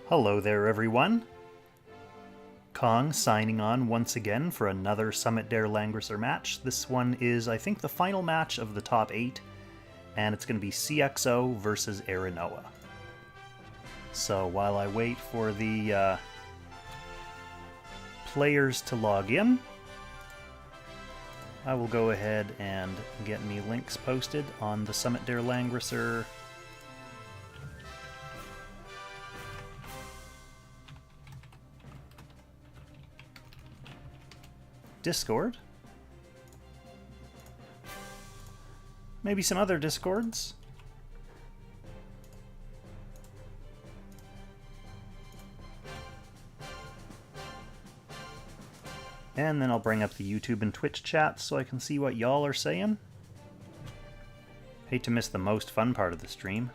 Hello there, everyone. Kong signing on once again for another Summit Dare Langrisser match. This one is, I think, the final match of the top 8, and it's going to be CXO versus Aerinoa. So while I wait for the players to log in, I will go ahead and get me links posted on the Summit Dare Langrisser Discord. Maybe some other Discords. And then I'll bring up the YouTube and Twitch chats so I can see what y'all are saying. Hate to miss the most fun part of the stream.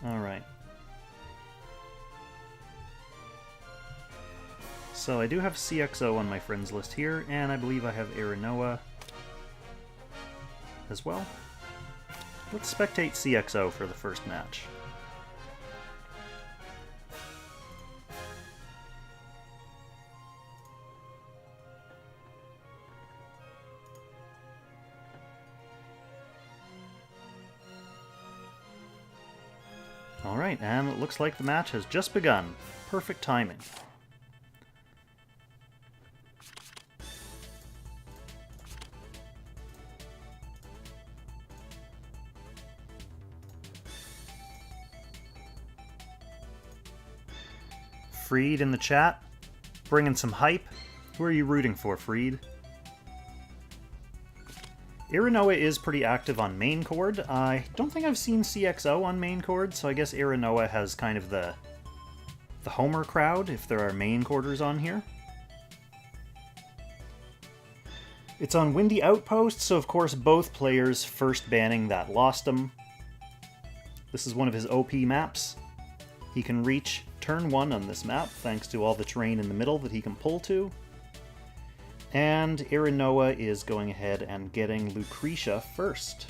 Alright. So I do have CXO on my friends list here, and I believe I have Aerinoa as well. Let's spectate CXO for the first match. Alright, and it looks like the match has just begun. Perfect timing. Freed in the chat, bringing some hype. Who are you rooting for, Freed? Aerinoa is pretty active on main chord. I don't think I've seen CXO on main chord, so I guess Aerinoa has kind of the homer crowd, if there are main chorders on here. It's on Windy Outpost, so of course both players first banning that lost him. This is one of his OP maps. He can reach turn 1 on this map, thanks to all the terrain in the middle that he can pull to. And Aerinoa is going ahead and getting Lucretia first.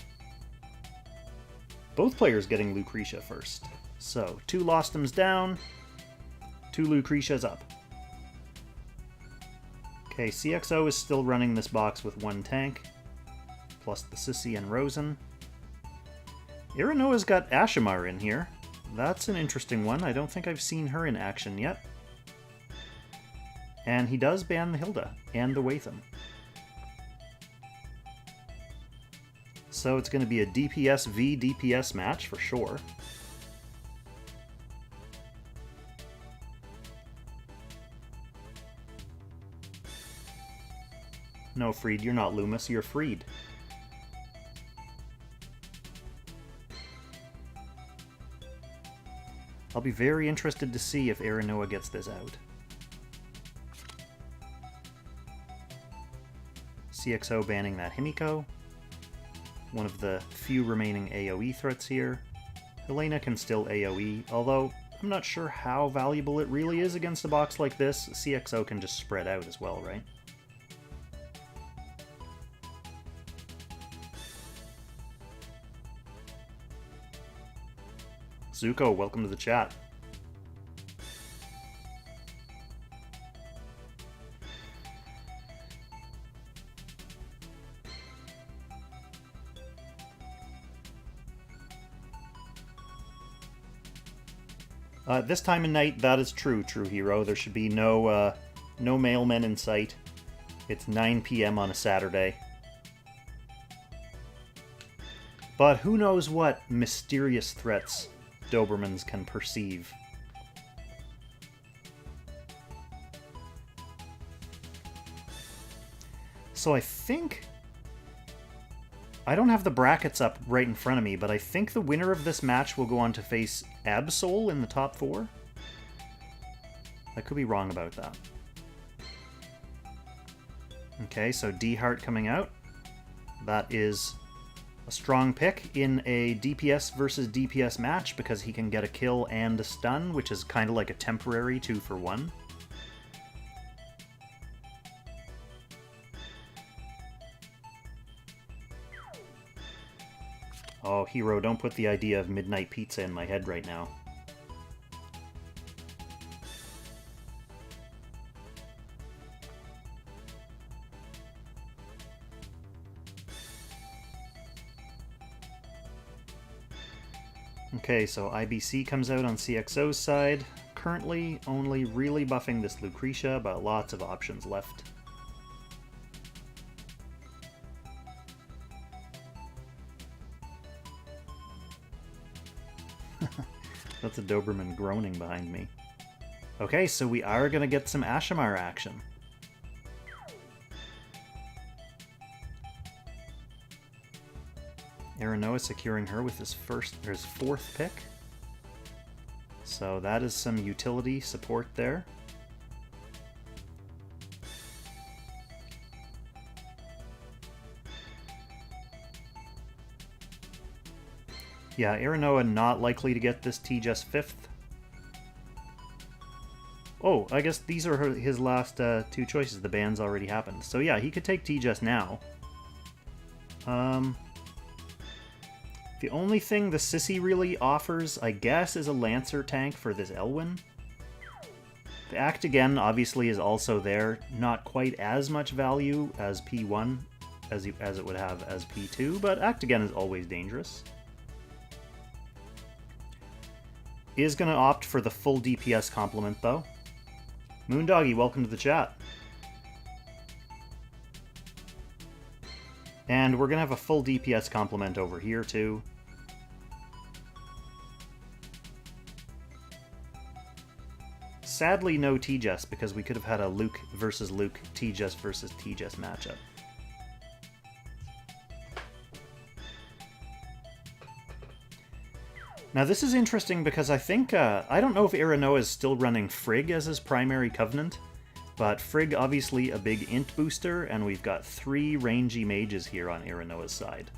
Both players getting Lucretia first. So, 2 Lostums down, 2 Lucretias up. Okay, CXO is still running this box with 1 tank, plus the Sissy and Rosen. Aerinoa's got Ashimar in here. That's an interesting one. I don't think I've seen her in action yet. And he does ban the Hilda and the Watham. So it's going to be a DPS v DPS match for sure. No, Freed, you're not Loomis, you're Freed. I'll be very interested to see if Aerinoa gets this out. CXO banning that Himiko. One of the few remaining AoE threats here. Helena can still AoE, although I'm not sure how valuable it really is against a box like this. CXO can just spread out as well, right? Zuko, welcome to the chat. This time of night, that is true, True Hero. There should be no mailmen in sight. It's 9 PM on a Saturday. But who knows what mysterious threats Dobermans can perceive. So I think... I don't have the brackets up right in front of me, but I think the winner of this match will go on to face Absol in the top 4. I could be wrong about that. Okay, so D-Heart coming out. That is a strong pick in a DPS versus DPS match because he can get a kill and a stun, which is kind of like a temporary 2-for-1. Oh, Hero, don't put the idea of midnight pizza in my head right now. Okay, so IBC comes out on CXO's side. Currently only really buffing this Lucretia, but lots of options left. That's a Doberman groaning behind me. Okay, so we are going to get some Ashamar action. Aerinoa securing her with his fourth pick. So that is some utility support there. Yeah, Aerinoa not likely to get this T-Just 5th. Oh, I guess these are his last two choices. The ban's already happened. So yeah, he could take T-Just now. The only thing the Sissy really offers, I guess, is a Lancer tank for this Elwyn. The Act Again obviously is also there. Not quite as much value as P1 as it would have as P2, but Act Again is always dangerous. Is going to opt for the full DPS complement, though. Moondoggy, welcome to the chat. And we're going to have a full DPS complement over here, too. Sadly, no T-Just, because we could have had a Luke versus Luke, T-Just versus T-Just matchup. Now this is interesting because I think, I don't know if Aerinoa is still running Frigg as his primary Covenant, but Frigg obviously a big int booster, and we've got 3 rangy mages here on Aerinoa's side.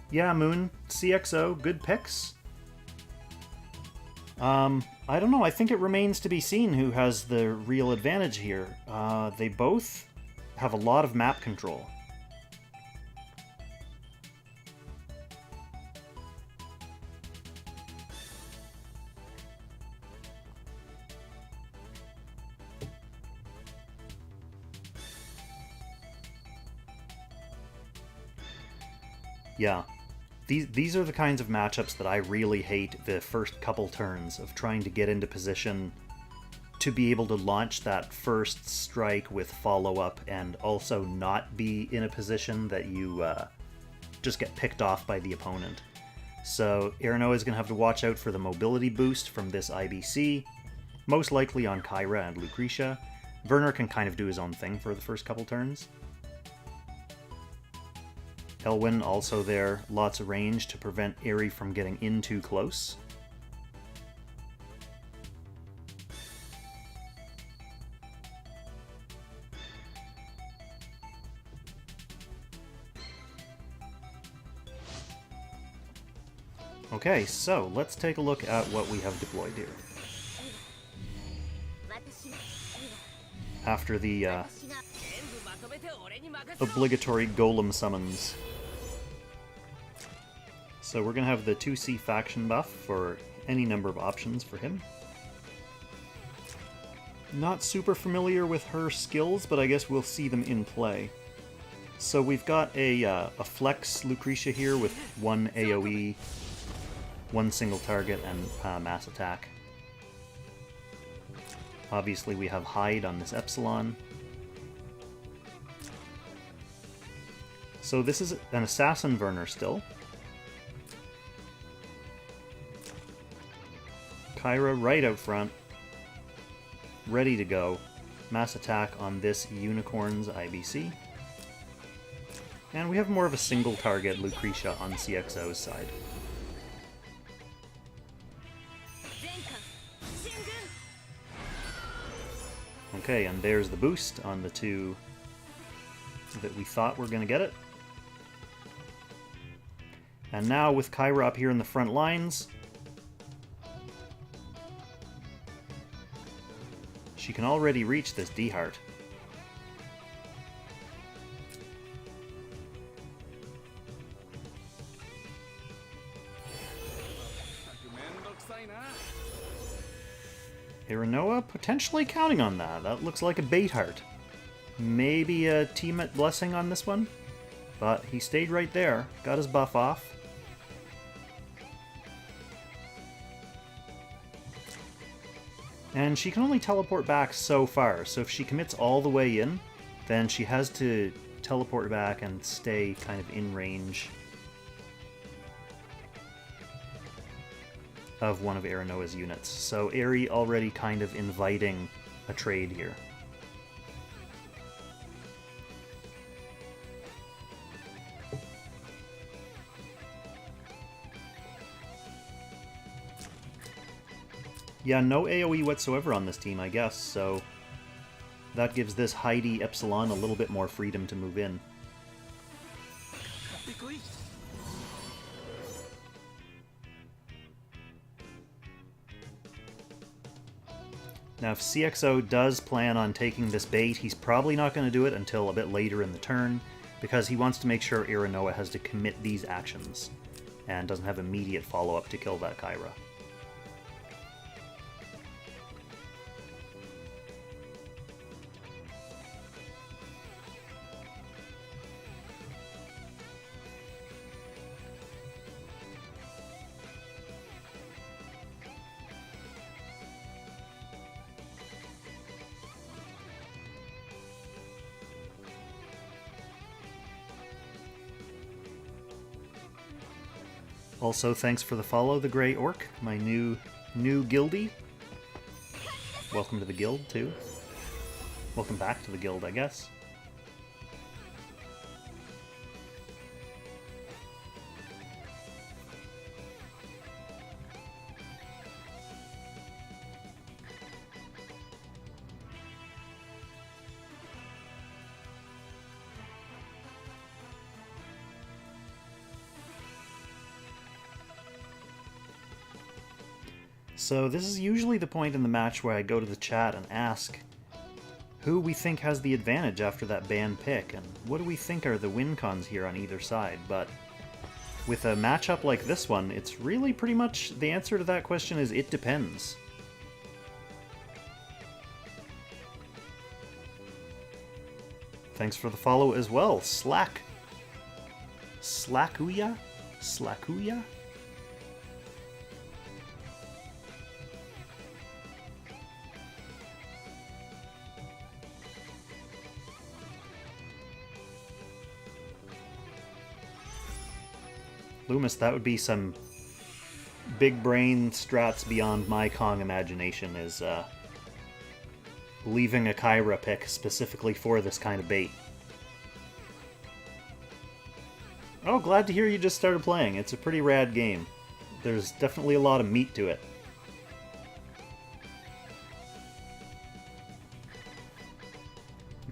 Yeah, Moon, CXO, good picks. I don't know, I think it remains to be seen who has the real advantage here. They both have a lot of map control. Yeah. These are the kinds of matchups that I really hate the first couple turns of trying to get into position to be able to launch that first strike with follow-up and also not be in a position that you just get picked off by the opponent. So Aerinoa is going to have to watch out for the mobility boost from this IBC, most likely on Kyra and Lucretia. Werner can kind of do his own thing for the first couple turns. Elwyn also there, lots of range to prevent Aerie from getting in too close. Okay, so let's take a look at what we have deployed here. After the obligatory golem summons. So we're going to have the 2C faction buff for any number of options for him. Not super familiar with her skills, but I guess we'll see them in play. So we've got a flex Lucretia here with 1 AoE, 1 single target, and mass attack. Obviously we have hide on this Epsilon. So this is an assassin Werner still. Kyra right out front, ready to go. Mass attack on this Unicorn's IBC. And we have more of a single target Lucretia on CXO's side. Okay, and there's the boost on the 2 that we thought were going to get it. And now with Kyra up here in the front lines, she can already reach this D-Heart. Aerinoa potentially counting on that. That looks like a bait heart. Maybe a teammate blessing on this one? But he stayed right there, got his buff off. And she can only teleport back so far, so if she commits all the way in, then she has to teleport back and stay kind of in range of one of Aerinoa's units. So Aerie already kind of inviting a trade here. Yeah, no AoE whatsoever on this team, I guess, so that gives this Heidi Epsilon a little bit more freedom to move in. Now, if CXO does plan on taking this bait, he's probably not going to do it until a bit later in the turn, because he wants to make sure Aerinoa has to commit these actions, and doesn't have immediate follow-up to kill that Kyra. Also, thanks for the follow, the Grey Orc, my new guildie. Welcome to the guild, too. Welcome back to the guild, I guess. So this is usually the point in the match where I go to the chat and ask who we think has the advantage after that ban pick, and what do we think are the win cons here on either side. But with a matchup like this one, it's really pretty much the answer to that question is it depends. Thanks for the follow as well, Slackuya? Slackuya? Loomis, that would be some big brain strats beyond my Kong imagination, is leaving a Kyra pick specifically for this kind of bait. Oh, glad to hear you just started playing. It's a pretty rad game. There's definitely a lot of meat to it.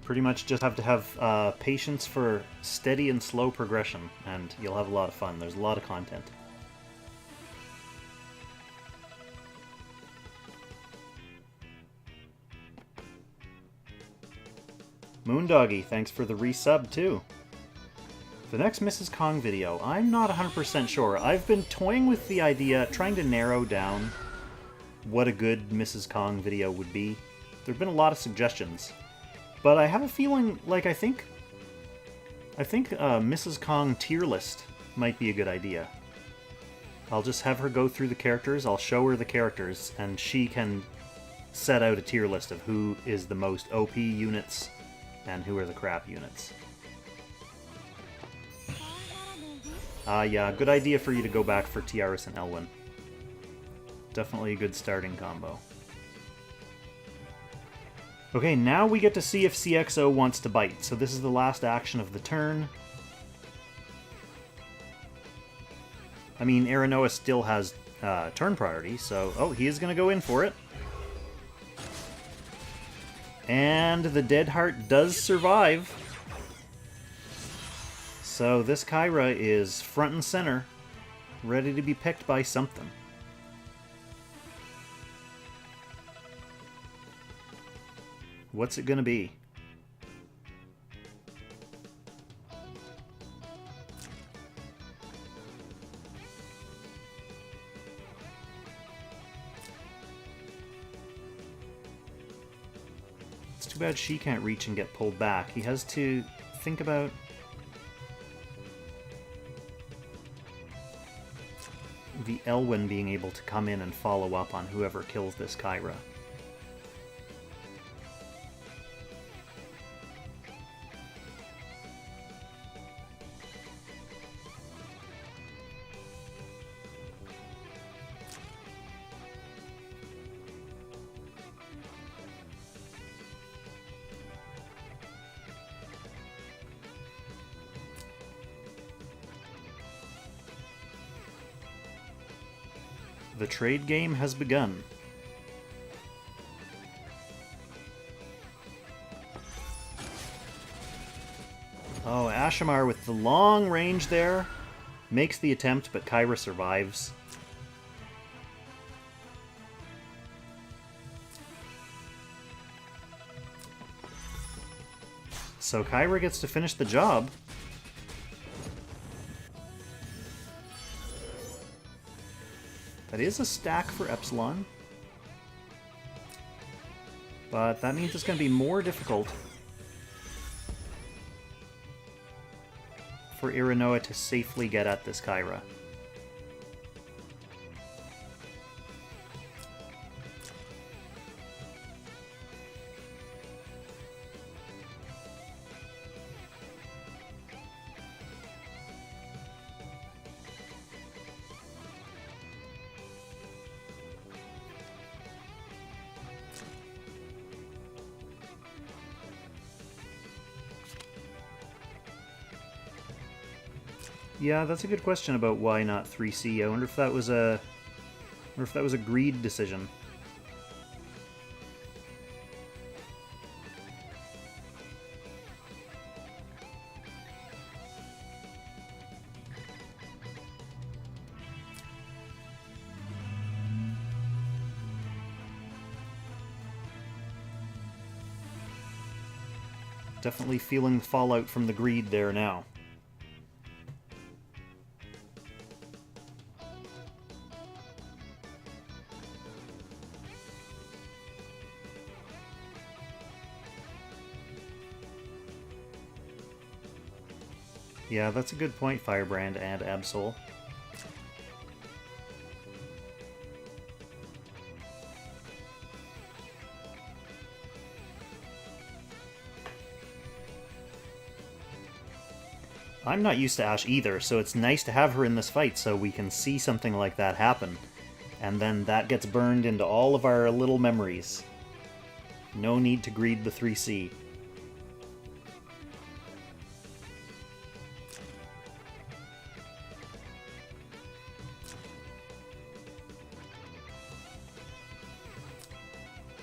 Pretty much just have to have patience for steady and slow progression, and you'll have a lot of fun. There's a lot of content. Moondoggy, thanks for the resub too. The next Mrs. Kong video, I'm not 100% sure. I've been toying with the idea, trying to narrow down what a good Mrs. Kong video would be. There have been a lot of suggestions. But I have a feeling, like, I think Mrs. Kong tier list might be a good idea. I'll just have her go through the characters, I'll show her the characters, and she can set out a tier list of who is the most OP units and who are the crap units. Yeah, good idea for you to go back for Tiaris and Elwyn. Definitely a good starting combo. Okay, now we get to see if CXO wants to bite. So this is the last action of the turn. I mean, Aerinoa still has turn priority, so... Oh, he is going to go in for it. And the Dead Heart does survive. So this Kyra is front and center ready to be picked by something. What's it gonna be? It's too bad she can't reach and get pulled back. He has to think about... the Elwyn being able to come in and follow up on whoever kills this Kyra. The trade game has begun. Oh, Ashamar with the long range there makes the attempt, but Kyra survives. So Kyra gets to finish the job. That is a stack for Epsilon. But that means it's going to be more difficult for Aerinoa to safely get at this Kyra. Yeah, that's a good question about why not 3C. I wonder if that was a greed decision. Definitely feeling the fallout from the greed there now. Yeah, that's a good point, Firebrand and Absol. I'm not used to Ash either, so it's nice to have her in this fight so we can see something like that happen. And then that gets burned into all of our little memories. No need to greed the 3C.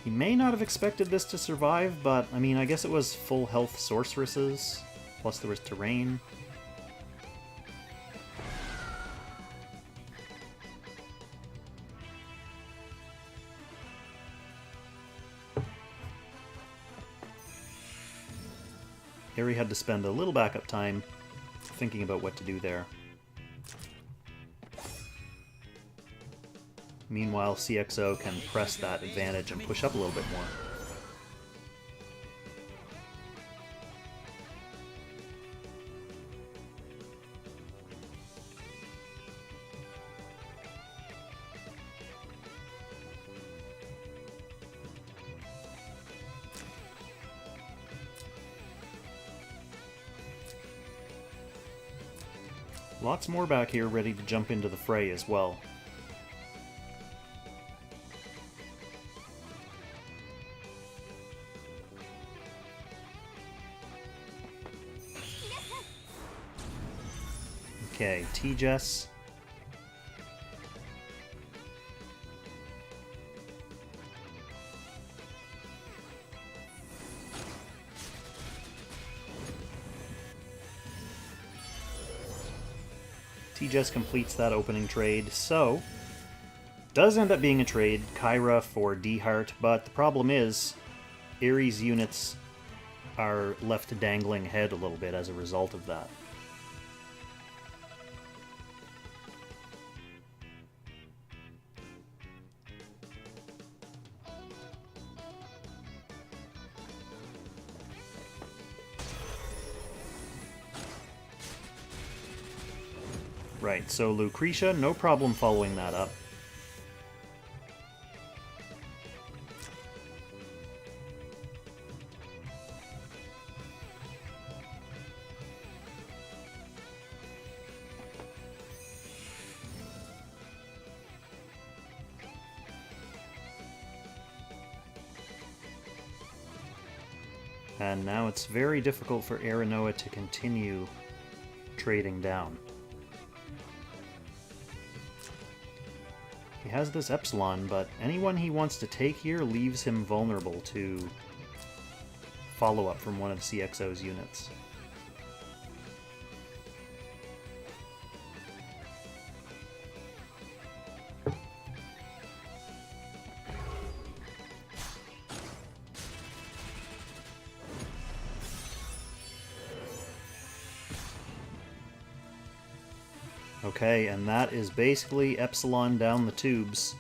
He may not have expected this to survive, but, I mean, I guess it was full health sorceresses, plus there was terrain. Harry had to spend a little backup time thinking about what to do there. Meanwhile, CXO can press that advantage and push up a little bit more. Lots more back here ready to jump into the fray as well. Okay, T-Jess. She just completes that opening trade, so does end up being a trade, Kyra for D-Heart, but the problem is Ares units are left dangling ahead a little bit as a result of that. Right, so Lucretia, no problem following that up. And now it's very difficult for Aerinoa to continue trading down. He has this Epsilon, but anyone he wants to take here leaves him vulnerable to follow-up from one of CXO's units. Okay, and that is basically Epsilon down the tubes.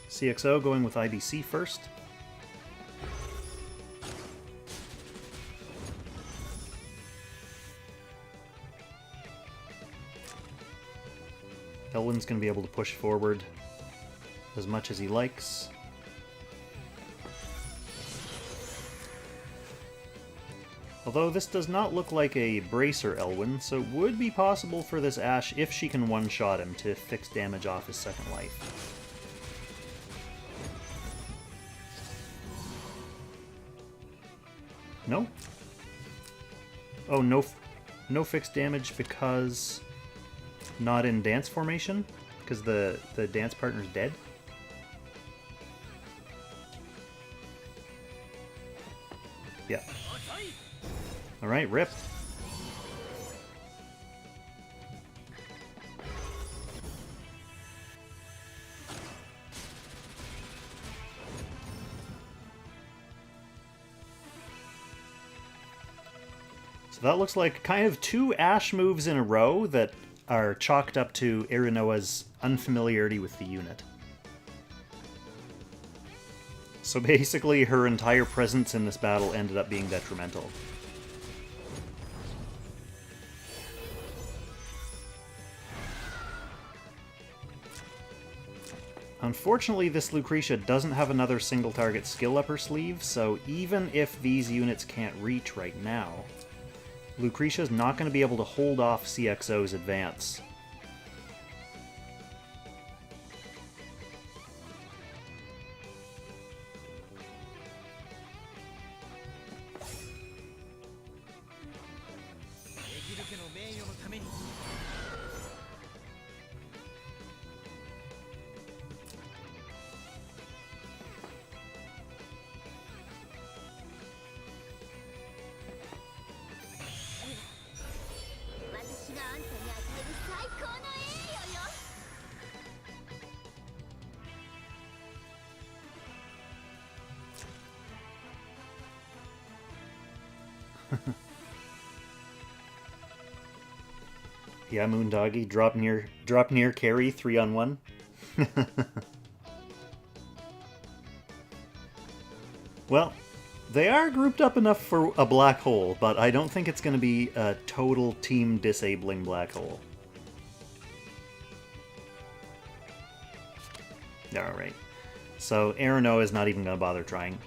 CXO going with IBC first. Elwyn's going to be able to push forward as much as he likes. Although this does not look like a Bracer Elwyn, so it would be possible for this Ashe, if she can one-shot him, to fix damage off his second life. No? Oh, no fixed damage because not in dance formation? Because the dance partner's dead? Yeah. Alright, rip. So that looks like kind of two Ashe moves in a row that are chalked up to Aerinoa's unfamiliarity with the unit. So basically her entire presence in this battle ended up being detrimental. Unfortunately, this Lucretia doesn't have another single target skill up her sleeve, so even if these units can't reach right now, Lucretia's not going to be able to hold off CXO's advance. Yeah, Moondoggy, drop near carry 3-on-1. Well, they are grouped up enough for a black hole, but I don't think it's going to be a total team disabling black hole. Alright, so Aerinoa is not even going to bother trying.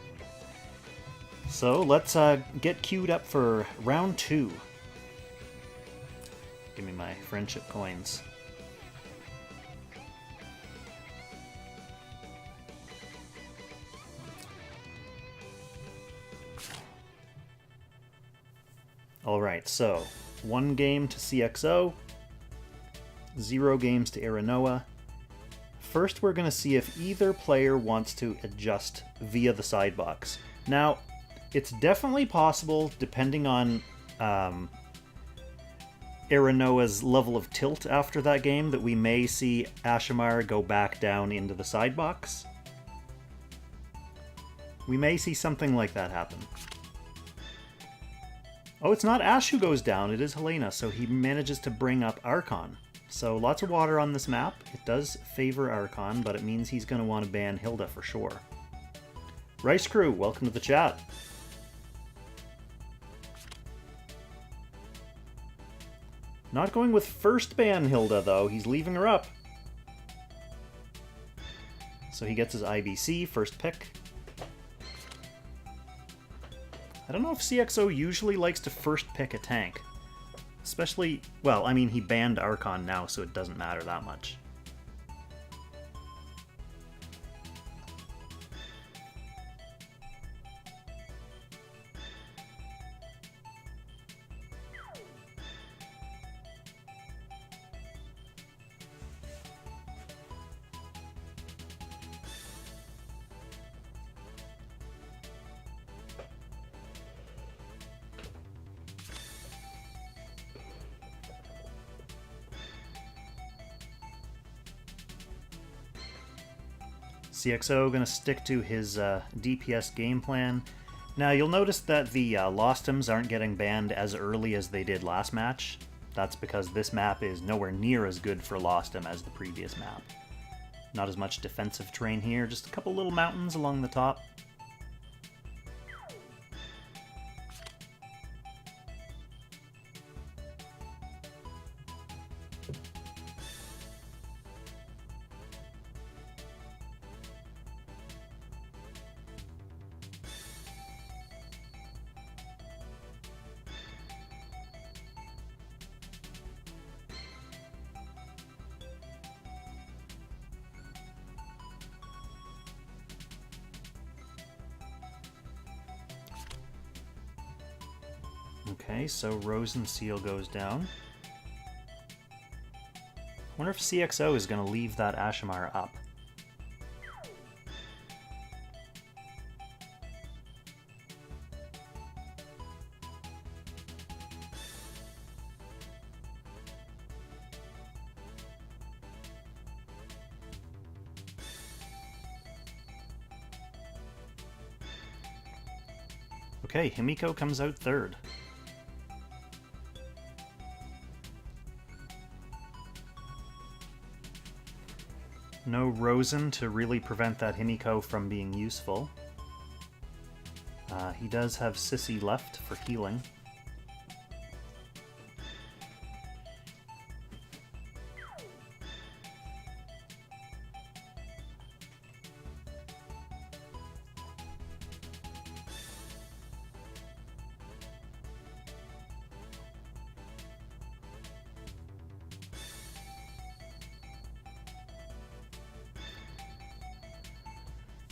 So let's get queued up for round 2. Give me my friendship coins. Alright, so 1 game to CXO, 0 games to Aerinoa, First, we're going to see if either player wants to adjust via the side box. Now, it's definitely possible, depending on Aerinoa's level of tilt after that game, that we may see Aasimar go back down into the side box. We may see something like that happen. Oh, it's not Ash who goes down, it is Helena, so he manages to bring up Archon. So lots of water on this map. It does favor Archon, but it means he's going to want to ban Hilda for sure. Rice Crew, welcome to the chat. Not going with first ban Hilda, though. He's leaving her up. So he gets his IBC, first pick. I don't know if CXO usually likes to first pick a tank. Especially, well, I mean, he banned Archon now, so it doesn't matter that much. CXO going to stick to his DPS game plan. Now you'll notice that the Lostems aren't getting banned as early as they did last match. That's because this map is nowhere near as good for Lostem as the previous map. Not as much defensive terrain here, just a couple little mountains along the top. Okay, so Rosen Seal goes down. I wonder if CXO is going to leave that Aasimar up. Okay, Himiko comes out third. No Rosen to really prevent that Himiko from being useful. He does have Sissy left for healing.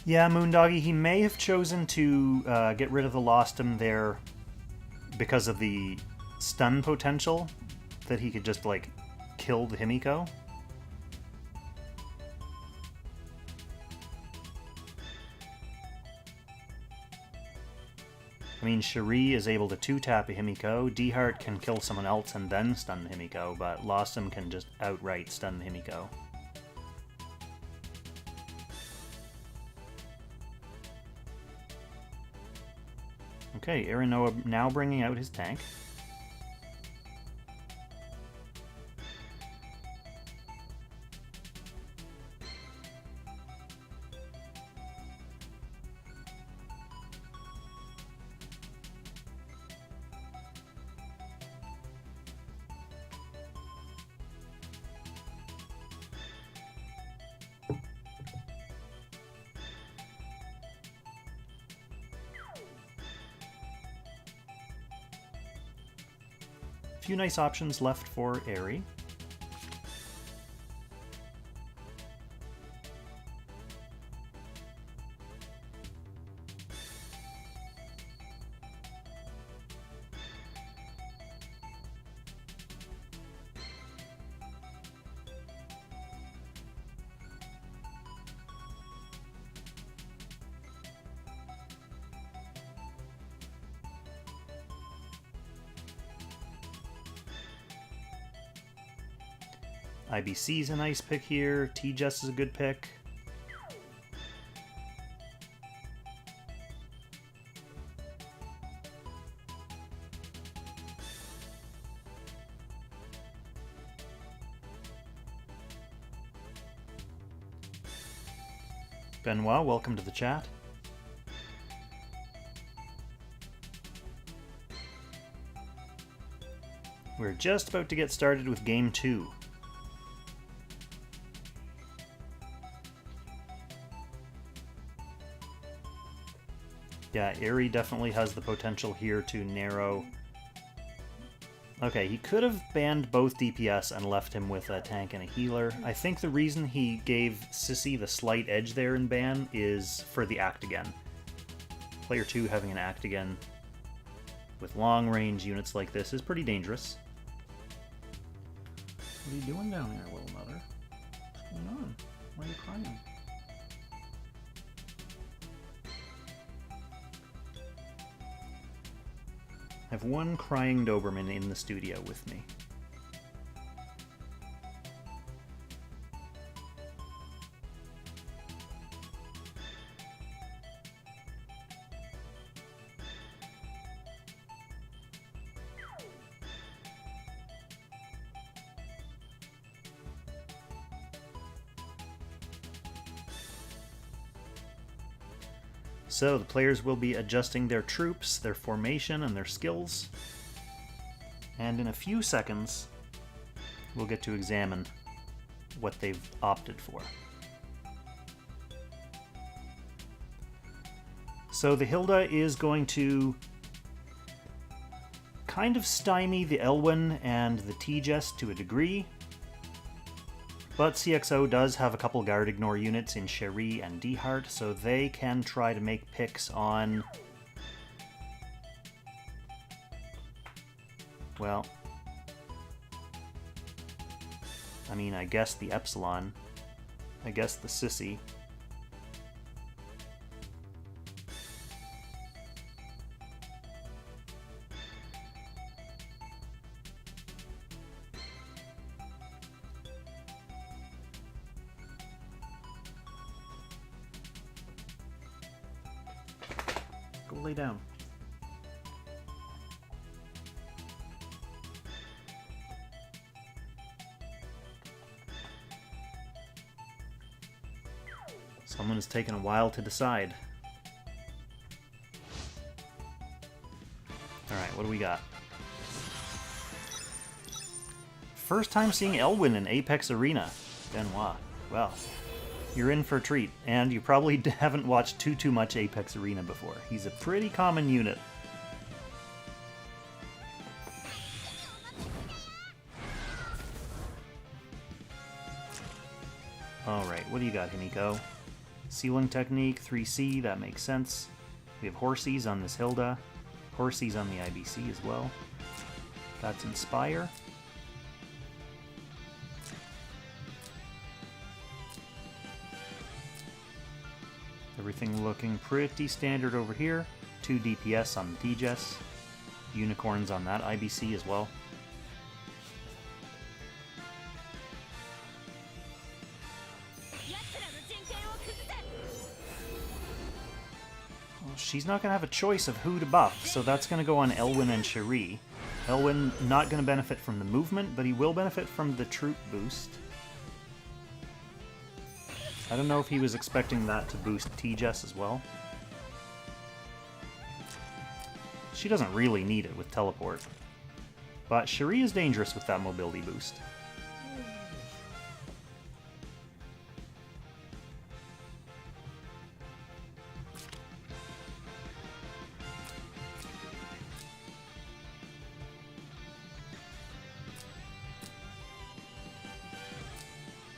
Yeah, Moondoggy, he may have chosen to get rid of the Lostem there because of the stun potential, that he could just, like, kill the Himiko. I mean, Cherie is able to 2-tap a Himiko, D-Heart can kill someone else and then stun the Himiko, but Lostem can just outright stun the Himiko. Okay, Aerinoa now bringing out his tank. Few nice options left for Aerie. IBC's a nice pick here. T-Jess is a good pick. Benoit, welcome to the chat. We're just about to get started with Game 2. Yeah, Aerie definitely has the potential here to narrow. Okay, he could have banned both DPS and left him with a tank and a healer. I think the reason he gave Sissy the slight edge there in ban is for the Act Again. Player 2 having an Act Again with long-range units like this is pretty dangerous. What are you doing down there, little mother? What's going on? Why are you crying? I have one crying Doberman in the studio with me. So the players will be adjusting their troops, their formation, and their skills. And in a few seconds, we'll get to examine what they've opted for. So the Hilda is going to kind of stymie the Elwyn and the T-Jess to a degree. But CXO does have a couple guard ignore units in Cherie and Dehart, so they can try to make picks on... well... I mean, I guess the Epsilon. I guess the Sissy. Go lay down. Someone has taken a while to decide. Alright, what do we got? First time seeing Elwyn in Apex Arena. Benoit. Well, you're in for a treat, and you probably haven't watched too much Apex Arena before. He's a pretty common unit. Alright, what do you got, Himiko? Sealing technique, 3C, that makes sense. We have Horsies on this Hilda. Horsies on the IBC as well. That's Inspire. Everything looking pretty standard over here. 2 DPS on the T-Jess. Unicorns on that IBC as well. Well, she's not going to have a choice of who to buff, so that's going to go on Elwyn and Cherie. Elwyn not going to benefit from the movement, but he will benefit from the troop boost. I don't know if he was expecting that to boost T-Jess as well. She doesn't really need it with teleport. But Cherie is dangerous with that mobility boost.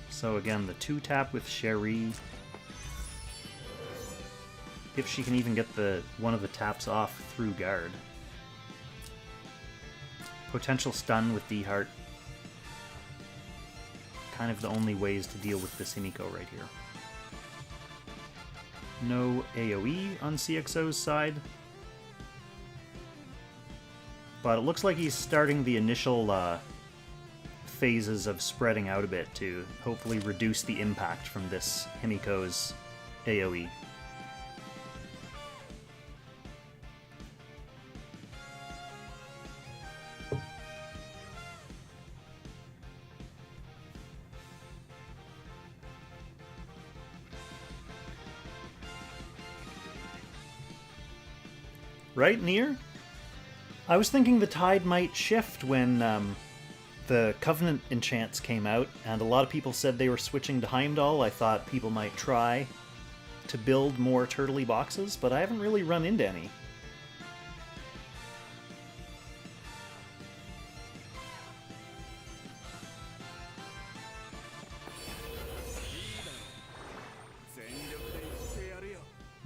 So again, the 2-tap with Cherie. If she can even get one of the taps off through guard. Potential stun with Dehart. Kind of the only ways to deal with this Himiko right here. No AoE on CXO's side. But it looks like he's starting the initial phases of spreading out a bit to hopefully reduce the impact from this Himiko's AoE. Right, Nier? I was thinking the tide might shift when the Covenant enchants came out, and a lot of people said they were switching to Heimdall. I thought people might try to build more turtley boxes, but I haven't really run into any.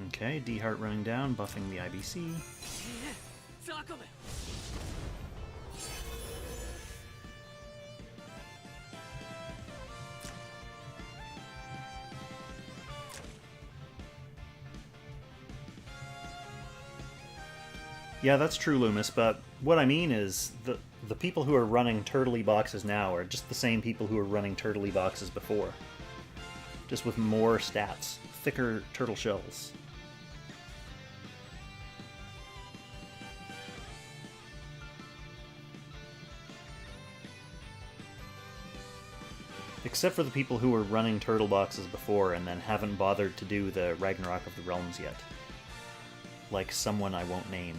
Okay, D-Heart running down, buffing the IBC. Yeah, that's true, Loomis, but what I mean is the people who are running turtley boxes now are just the same people who were running turtley boxes before. Just with more stats. Thicker turtle shells. Except for the people who were running turtle boxes before and then haven't bothered to do the Ragnarok of the Realms yet. Like someone I won't name.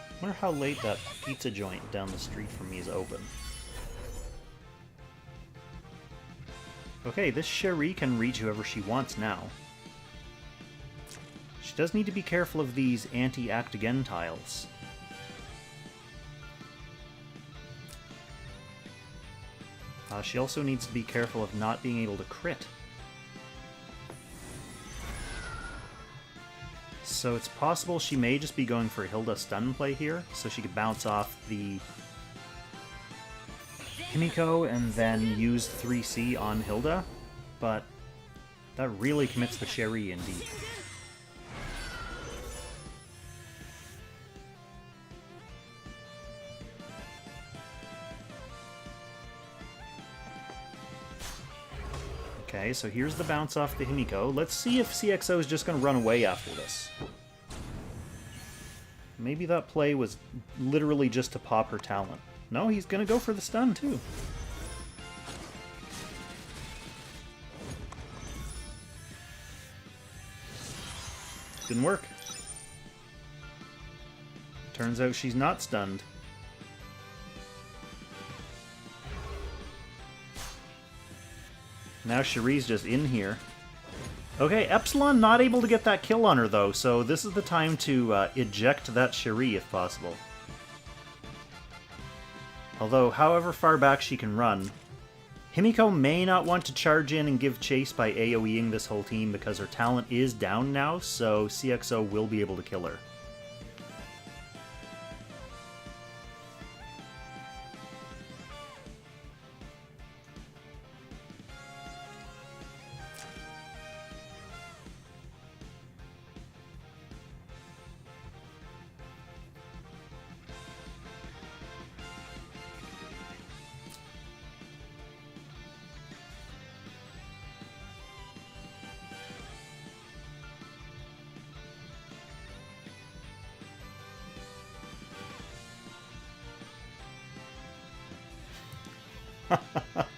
I wonder how late that pizza joint down the street from me is open. Okay, this Cherie can reach whoever she wants now. She does need to be careful of these anti-act again tiles. She also needs to be careful of not being able to crit. So it's possible she may just be going for a Hilda stun play here, so she could bounce off the Himiko and then use 3C on Hilda, but that really commits the Cherie indeed. Okay, so here's the bounce off the Himiko. Let's see if CXO is just going to run away after this. Maybe that play was literally just to pop her talent. No, he's going to go for the stun, too. Didn't work. Turns out she's not stunned. Now Cherie's just in here. Okay, Epsilon not able to get that kill on her, though, so this is the time to eject that Cherie if possible. Although, however far back she can run, Himiko may not want to charge in and give chase by AoEing this whole team because her talent is down now, so CXO will be able to kill her.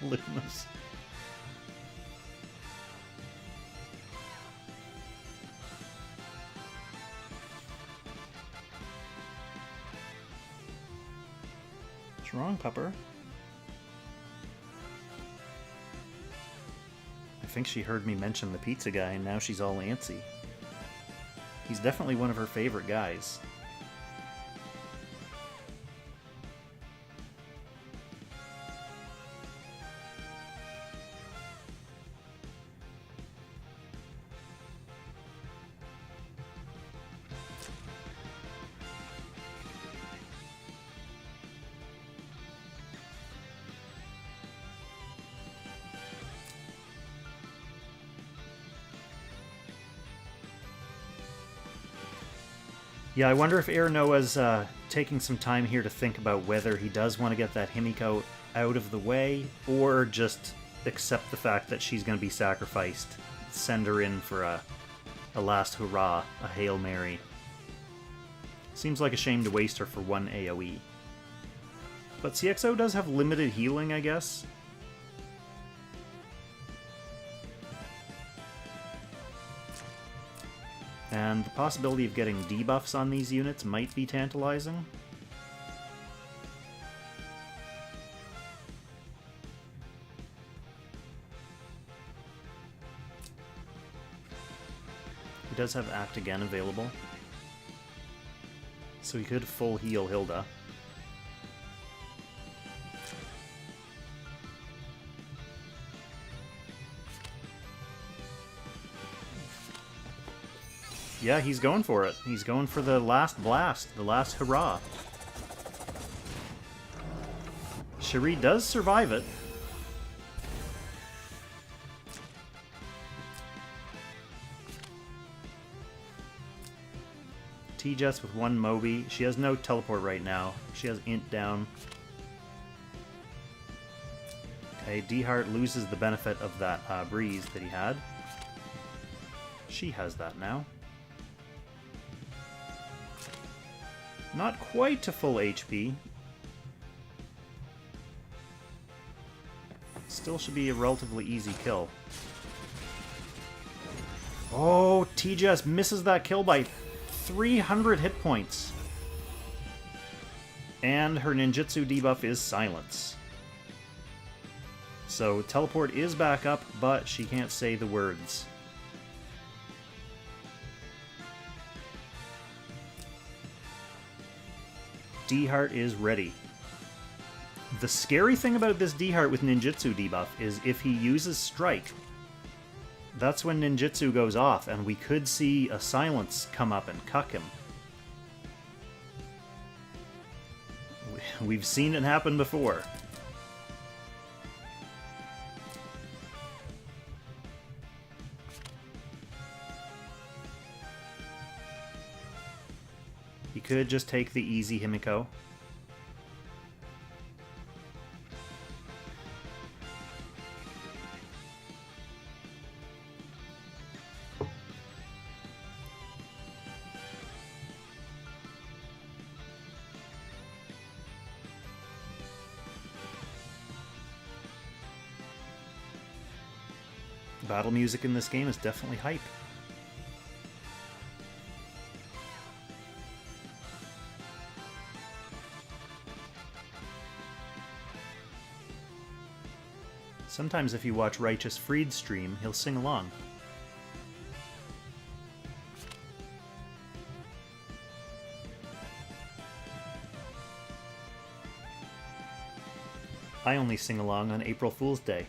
Loomis. What's wrong, Pupper? I think she heard me mention the pizza guy and now she's all antsy. He's definitely one of her favorite guys. Yeah, I wonder if Aerinoa's taking some time here to think about whether he does want to get that Himiko out of the way, or just accept the fact that she's going to be sacrificed. Send her in for a last hurrah, a Hail Mary. Seems like a shame to waste her for one AoE. But CXO does have limited healing, I guess. And the possibility of getting debuffs on these units might be tantalizing. He does have Act Again available, so he could full heal Hilda. Yeah, he's going for it. He's going for the last blast, the last hurrah. Cherie does survive it. T-Jets with one Moby. She has no teleport right now. She has Int down. Okay, D-Heart loses the benefit of that breeze that he had. She has that now. Not quite to full HP. Still should be a relatively easy kill. Oh, TJS misses that kill by 300 hit points. And her ninjutsu debuff is Silence. So teleport is back up, but she can't say the words. D-Heart is ready. The scary thing about this D-Heart with ninjutsu debuff is if he uses Strike, that's when ninjutsu goes off, and we could see a Silence come up and cuck him. We've seen it happen before. He could just take the easy Himiko. Battle music in this game is definitely hype. Sometimes if you watch Righteous Freed's stream, he'll sing along. I only sing along on April Fool's Day.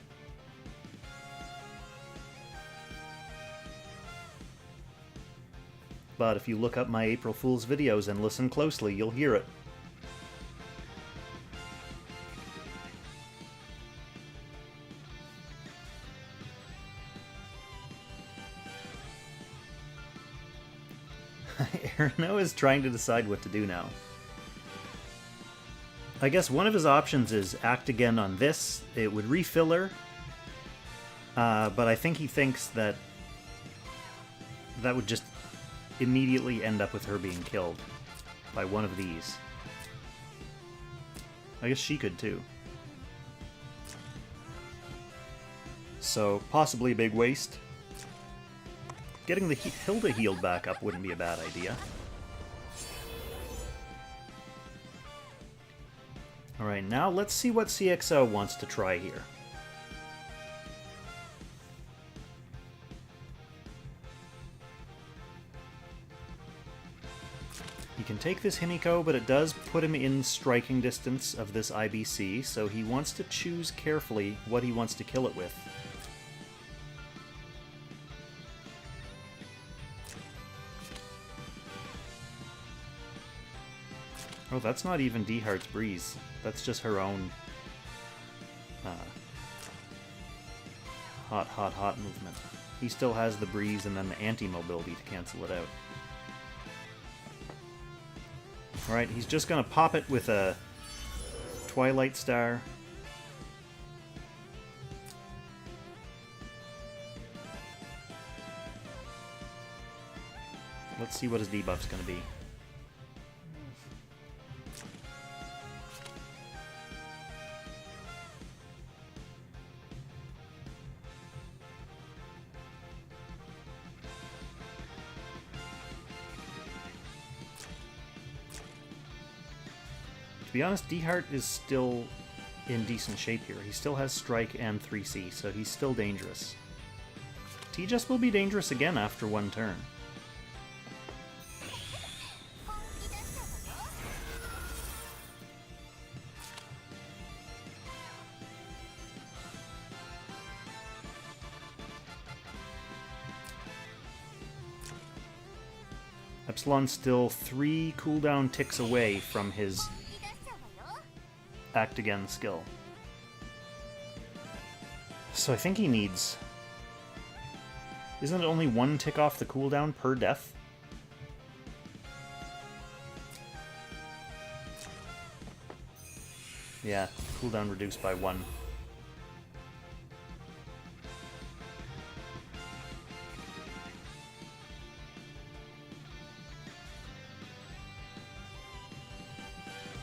But if you look up my April Fool's videos and listen closely, you'll hear it. Aerinoa is trying to decide what to do now. I guess one of his options is Act Again on this. It would refill her. But I think he thinks that that would just immediately end up with her being killed by one of these. I guess she could too. So possibly a big waste. Getting the Hilda healed back up wouldn't be a bad idea. Alright, now let's see what CXO wants to try here. He can take this Himiko, but it does put him in striking distance of this IBC, so he wants to choose carefully what he wants to kill it with. Oh, that's not even D-Heart's Breeze. That's just her own hot, hot, hot movement. He still has the Breeze and then the anti-mobility to cancel it out. Alright, he's just gonna pop it with a Twilight Star. Let's see what his debuff's gonna be. To be honest, D-Heart is still in decent shape here. He still has Strike and 3C, so he's still dangerous. T-Just will be dangerous again after one turn. Epsilon's still 3 cooldown ticks away from his Act Again skill. So I think he needs... Isn't it only 1 tick off the cooldown per death? Yeah, cooldown reduced by 1.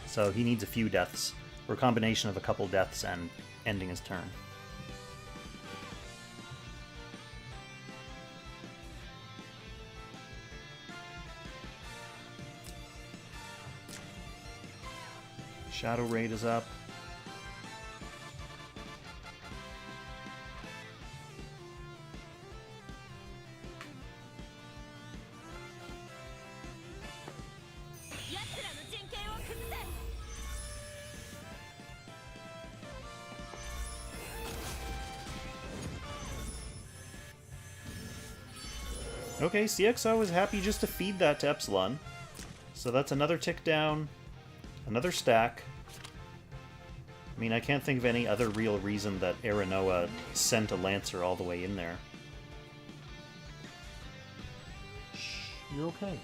So he needs a few deaths, or a combination of a couple deaths and ending his turn. Shadow Raid is up. Okay, CXO is happy just to feed that to Epsilon. So that's another tick down, another stack. I mean, I can't think of any other real reason that Aerinoa sent a Lancer all the way in there. Shh, you're okay.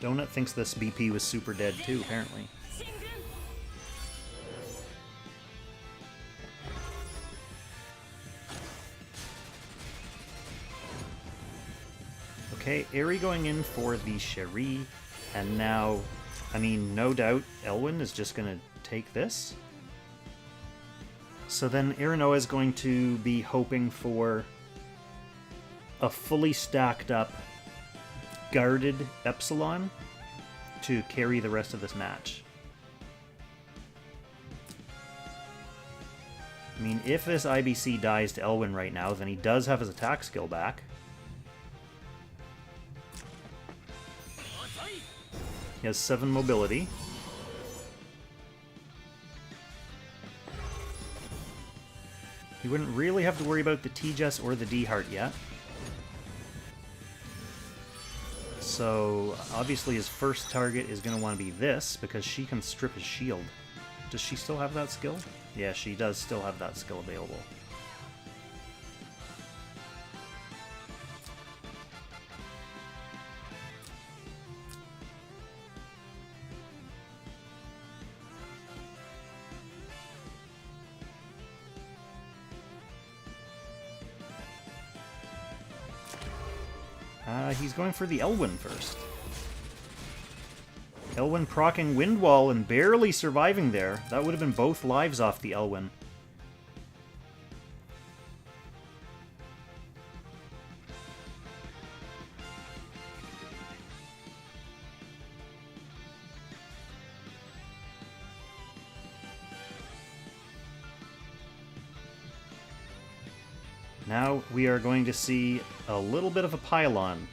Donut thinks this BP was super dead too, apparently. Okay, Aerie going in for the Cherie, and now, I mean, no doubt Elwyn is just going to take this. So then Aerinoa is going to be hoping for a fully stacked up, guarded Epsilon to carry the rest of this match. I mean, if this IBC dies to Elwyn right now, then he does have his attack skill back. He has 7 mobility. He wouldn't really have to worry about the T-Jess or the D-Heart yet. So, obviously his first target is going to want to be this, because she can strip his shield. Does she still have that skill? Yeah, she does still have that skill available. He's going for the Elwyn first. Elwyn proccing Wind Wall and barely surviving there. That would have been both lives off the Elwyn. Now we are going to see a little bit of a pylon.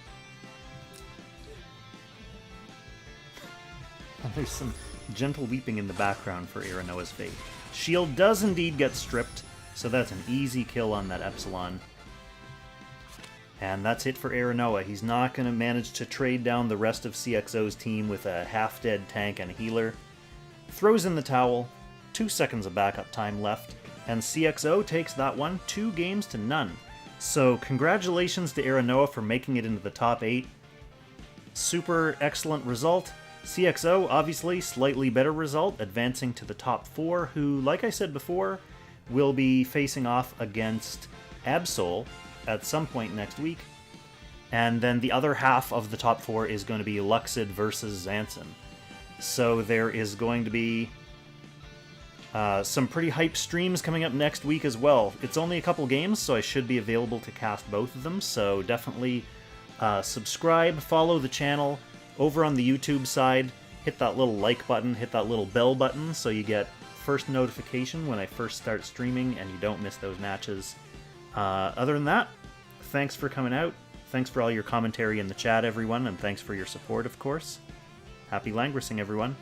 There's some gentle weeping in the background for Aerinoa's fate. Shield does indeed get stripped, so that's an easy kill on that Epsilon. And that's it for Aerinoa. He's not going to manage to trade down the rest of CXO's team with a half-dead tank and a healer. Throws in the towel, 2 seconds of backup time left, and CXO takes that one 2 games to none. So congratulations to Aerinoa for making it into the top 8. Super excellent result. CXO, obviously, slightly better result, advancing to the top 4, who, like I said before, will be facing off against Absol at some point next week. And then the other half of the top 4 is going to be Luxid versus Xansen. So there is going to be some pretty hype streams coming up next week as well. It's only a couple games, so I should be available to cast both of them, so definitely subscribe, follow the channel. Over on the YouTube side, hit that little like button, hit that little bell button so you get first notification when I first start streaming and you don't miss those matches. Other than that, thanks for coming out. Thanks for all your commentary in the chat, everyone, and thanks for your support, of course. Happy Langrissing, everyone.